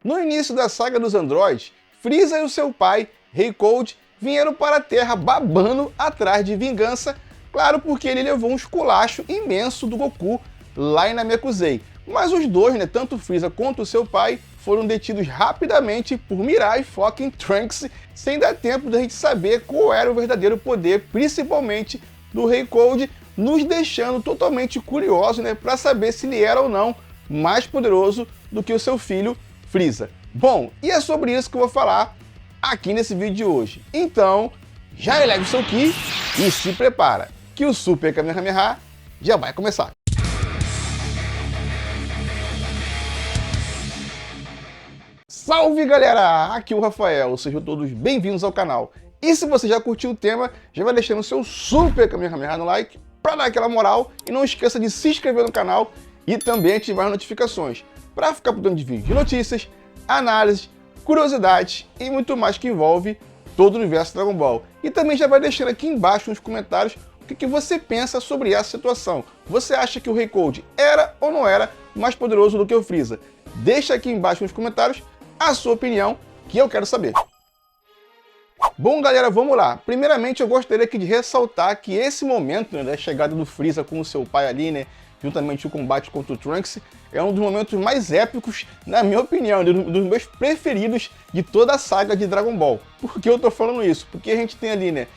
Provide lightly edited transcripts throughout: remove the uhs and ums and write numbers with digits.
No início da saga dos androides, Freeza e o seu pai, Rei Cold, vieram para a Terra babando atrás de vingança, claro, porque ele levou um esculacho imenso do Goku lá em Namekusei. Mas os dois, tanto Freeza quanto o seu pai, foram detidos rapidamente por Mirai fucking Trunks, sem dar tempo da gente saber qual era o verdadeiro poder, principalmente do Rei Cold, nos deixando totalmente curiosos, para saber se ele era ou não mais poderoso do que o seu filho Freeza. Bom, e é sobre isso que eu vou falar aqui nesse vídeo de hoje. Então, já elege o seu Ki e se prepara, que o Super Kamehameha já vai começar. Salve galera, aqui é o Rafael, sejam todos bem-vindos ao canal. E se você já curtiu o tema, já vai deixando o seu Super Kamehameha no like para dar aquela moral e não esqueça de se inscrever no canal e também ativar as notificações para ficar por dentro de vídeos de notícias, análises, curiosidades e muito mais que envolve todo o universo Dragon Ball. E também já vai deixando aqui embaixo nos comentários o que você pensa sobre essa situação. Você acha que o Rei Cold era ou não era mais poderoso do que o Freeza? Deixa aqui embaixo nos comentários a sua opinião, que eu quero saber. Bom, galera, vamos lá. Primeiramente, eu gostaria aqui de ressaltar que esse momento, da chegada do Freeza com o seu pai ali, juntamente o combate contra o Trunks, é um dos momentos mais épicos, na minha opinião, dos meus preferidos de toda a saga de Dragon Ball. Por que eu tô falando isso? Porque a gente tem ali,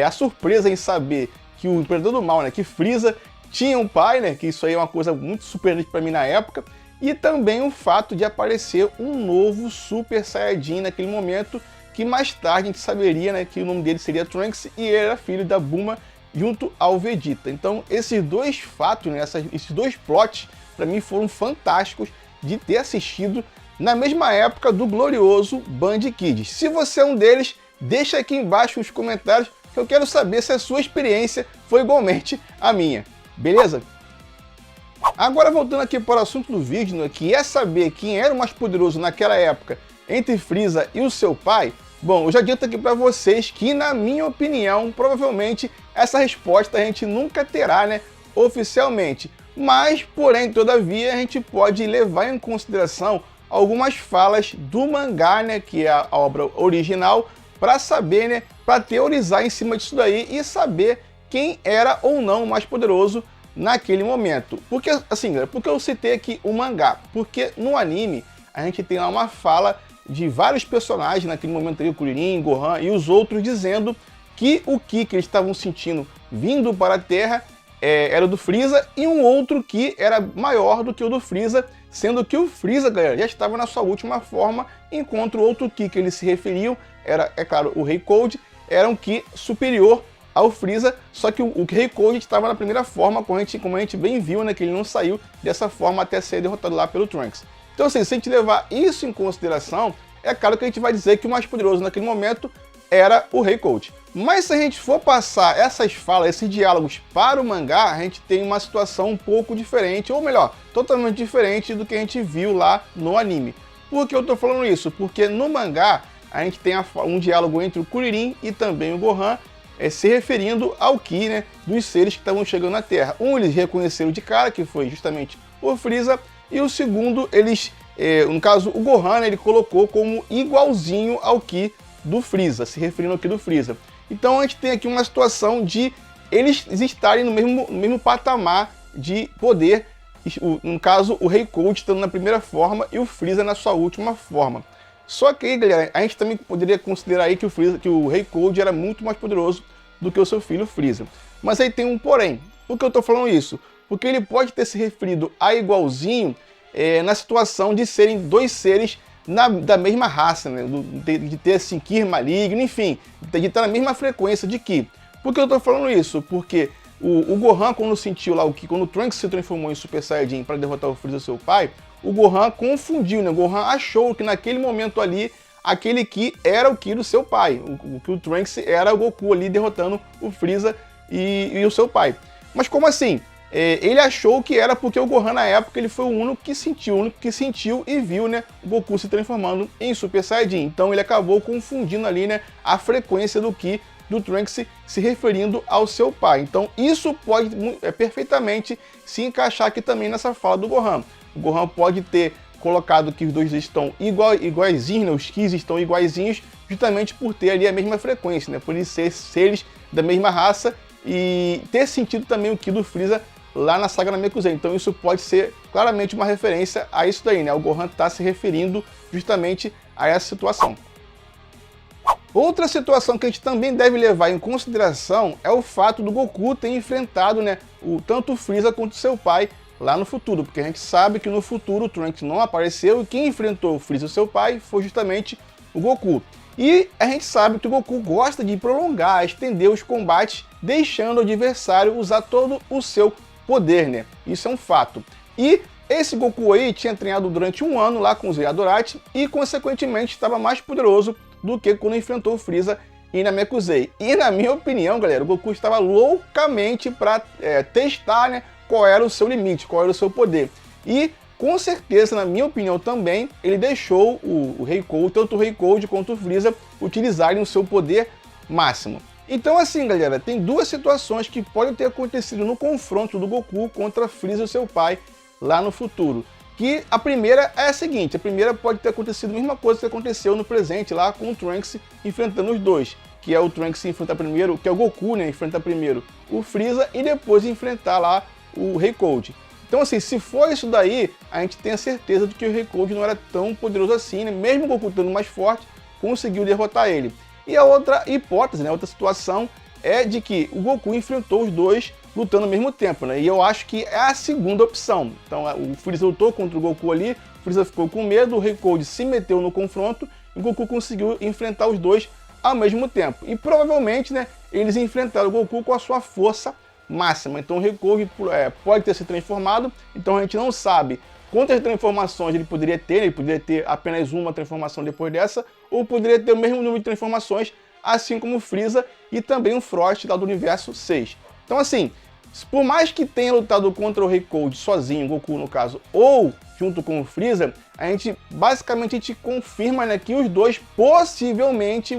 a surpresa em saber que o Imperador do Mal, que Freeza tinha um pai, que isso aí é uma coisa muito surpreendente pra mim na época, e também o fato de aparecer um novo Super Saiyajin naquele momento, que mais tarde a gente saberia, que o nome dele seria Trunks e ele era filho da Bulma junto ao Vegeta. Então esses dois fatos, esses dois plots, para mim foram fantásticos de ter assistido na mesma época do glorioso Band Kids. Se você é um deles, deixa aqui embaixo nos comentários que eu quero saber se a sua experiência foi igualmente a minha, beleza? Agora voltando aqui para o assunto do vídeo, que é saber quem era o mais poderoso naquela época entre Freeza e o seu pai. Bom, eu já adianto aqui para vocês que, na minha opinião, provavelmente essa resposta a gente nunca terá, oficialmente. Mas, porém, todavia, a gente pode levar em consideração algumas falas do mangá, que é a obra original, para saber, para teorizar em cima disso daí e saber quem era ou não o mais poderoso naquele momento. Porque, assim, porque eu citei aqui o mangá? Porque no anime a gente tem lá uma fala de vários personagens naquele momento ali, o Kuririn, Gohan e os outros, dizendo que o Ki que eles estavam sentindo vindo para a Terra era do Freeza, e um outro Ki era maior do que o do Freeza, sendo que o Freeza, galera, já estava na sua última forma, enquanto o outro Ki que eles se referiam era, é claro, o Rei Cold, era um Ki superior ao Freeza, só que o Rei Cold estava na primeira forma, como a gente bem viu, que ele não saiu dessa forma até ser derrotado lá pelo Trunks. Então, assim, se a gente levar isso em consideração, é claro que a gente vai dizer que o mais poderoso naquele momento era o Rei Cold. Mas se a gente for passar essas falas, esses diálogos para o mangá, a gente tem uma situação um pouco diferente, ou melhor, totalmente diferente do que a gente viu lá no anime. Por que eu tô falando isso? Porque no mangá a gente tem um diálogo entre o Kuririn e também o Gohan, se referindo ao Ki, dos seres que estavam chegando na Terra. Um eles reconheceram de cara, que foi justamente o Freeza, e o segundo, no caso, o Gohan, ele colocou como igualzinho ao Ki do Freeza, se referindo ao Ki do Freeza. Então a gente tem aqui uma situação de eles estarem no mesmo patamar de poder, no caso, o Rei Cold estando na primeira forma e o Freeza na sua última forma. Só que aí, galera, a gente também poderia considerar aí que o Rei Cold era muito mais poderoso do que o seu filho Freeza. Mas aí tem um porém. Por que eu tô falando isso? Porque ele pode ter se referido a igualzinho na situação de serem dois seres da mesma raça, de ter assim, Ki maligno, enfim, de estar na mesma frequência de Ki. Por que eu tô falando isso? Porque o Gohan, quando sentiu lá o Ki, quando o Trunks se transformou em Super Saiyajin para derrotar o Freeza, seu pai, o Gohan confundiu, O Gohan achou que naquele momento ali, aquele Ki era o Ki do seu pai, que o Trunks era o Goku ali derrotando o Freeza e o seu pai. Mas como assim? Ele achou que era porque o Gohan na época ele foi o único que sentiu e viu, o Goku se transformando em Super Saiyajin. Então ele acabou confundindo ali, a frequência do Ki do Trunks se referindo ao seu pai. Então isso pode perfeitamente se encaixar aqui também nessa fala do Gohan. O Gohan pode ter colocado que os dois estão iguaizinhos, né? Os Kis estão iguaizinhos, justamente por ter ali a mesma frequência, né? Por eles ser seres da mesma raça e ter sentido também o Ki do Freeza lá na saga Namekusei. Então isso pode ser claramente uma referência a isso daí, né? O Gohan está se referindo justamente a essa situação. Outra situação que a gente também deve levar em consideração é o fato do Goku ter enfrentado, né, tanto o Freeza quanto seu pai lá no futuro, porque a gente sabe que no futuro o Trunks não apareceu e quem enfrentou o Freeza e seu pai foi justamente o Goku. E a gente sabe que o Goku gosta de prolongar, estender os combates, deixando o adversário usar todo o seu poder, né? Isso é um fato. E esse Goku aí tinha treinado durante um ano lá com o Zeradorate e, consequentemente, estava mais poderoso do que quando enfrentou o Freeza e Namekusei. E, na minha opinião, galera, o Goku estava loucamente para testar, né, qual era o seu limite, qual era o seu poder. E, com certeza, na minha opinião também, ele deixou o Rei Cold, tanto o Rei Cold quanto o Freeza, utilizarem o seu poder máximo. Então, assim, galera, tem duas situações que podem ter acontecido no confronto do Goku contra Freeza e seu pai lá no futuro. Que a primeira é a seguinte, a primeira pode ter acontecido a mesma coisa que aconteceu no presente lá com o Trunks enfrentando os dois, que é o Trunks enfrentar primeiro, que é o Goku, né, enfrentar primeiro o Freeza e depois enfrentar lá o Rei Cold. Então, assim, se for isso daí, a gente tem a certeza de que o Rei Cold não era tão poderoso assim, né, mesmo o Goku estando mais forte, conseguiu derrotar ele. E a outra hipótese, né, outra situação, é de que o Goku enfrentou os dois lutando ao mesmo tempo, né? E eu acho que é a segunda opção. Então o Freeza lutou contra o Goku ali, o Freeza ficou com medo, o Rei Cold se meteu no confronto e o Goku conseguiu enfrentar os dois ao mesmo tempo. E provavelmente, né, eles enfrentaram o Goku com a sua força máxima. Então o Rei Cold pode ter se transformado, então a gente não sabe quantas transformações ele poderia ter, né? Ele poderia ter apenas uma transformação depois dessa, ou poderia ter o mesmo número de transformações, assim como o Freeza e também o Frost lá do universo 6. Então, assim, por mais que tenha lutado contra o Rei Cold sozinho, Goku no caso, ou junto com o Freeza, a gente basicamente confirma, né, que os dois possivelmente,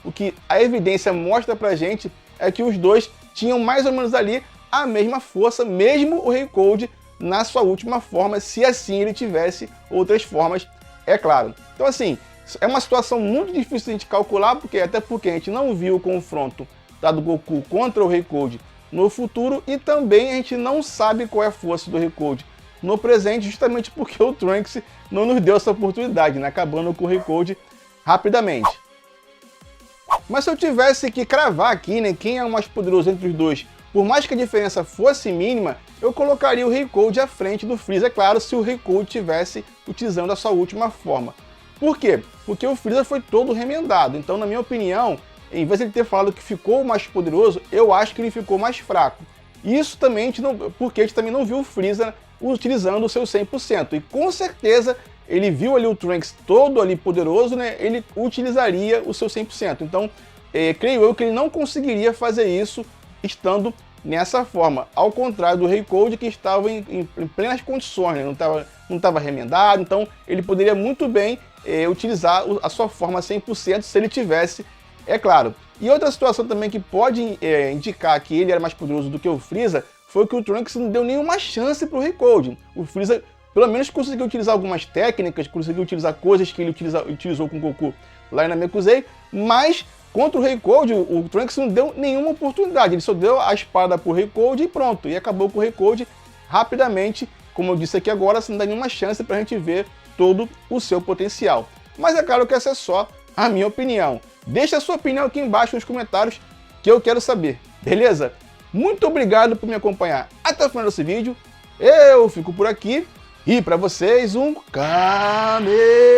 o que a evidência mostra pra gente é que os dois tinham mais ou menos ali a mesma força, mesmo o Rei Cold na sua última forma, se assim ele tivesse outras formas, é claro. Então, assim, é uma situação muito difícil de a gente calcular, até porque a gente não viu o confronto do Goku contra o Rei Cold no futuro e também a gente não sabe qual é a força do Rei Cold no presente, justamente porque o Trunks não nos deu essa oportunidade, né? Acabando com o Rei Cold rapidamente. Mas se eu tivesse que cravar aqui, né, quem é o mais poderoso entre os dois, por mais que a diferença fosse mínima, eu colocaria o Rei Cold à frente do Freeza, é claro, se o Rei Cold estivesse utilizando a sua última forma. Por quê? Porque o Freeza foi todo remendado, então, na minha opinião, em vez de ele ter falado que ficou mais poderoso, eu acho que ele ficou mais fraco. Isso também, porque a gente também não viu o Freeza utilizando o seu 100%. E com certeza, ele viu ali o Trunks todo ali poderoso, né? Ele utilizaria o seu 100%. Então, creio eu que ele não conseguiria fazer isso estando nessa forma. Ao contrário do Rei Cold, que estava em plenas condições, né? Não estava remendado. Então, ele poderia muito bem utilizar a sua forma 100% se ele tivesse, é claro. E outra situação também que pode indicar que ele era mais poderoso do que o Freeza foi que o Trunks não deu nenhuma chance para o Rei Cold. O Freeza, pelo menos, conseguiu utilizar algumas técnicas, conseguiu utilizar coisas que ele utilizou com o Goku lá em Namekusei, mas contra o Rei Cold, o Trunks não deu nenhuma oportunidade. Ele só deu a espada para o Rei Cold e pronto. E acabou com o Rei Cold rapidamente, como eu disse aqui agora, sem dar nenhuma chance para a gente ver todo o seu potencial. Mas é claro que essa é só a minha opinião. Deixa a sua opinião aqui embaixo nos comentários que eu quero saber, beleza? Muito obrigado por me acompanhar até o final desse vídeo. Eu fico por aqui e para vocês um Kamehameha!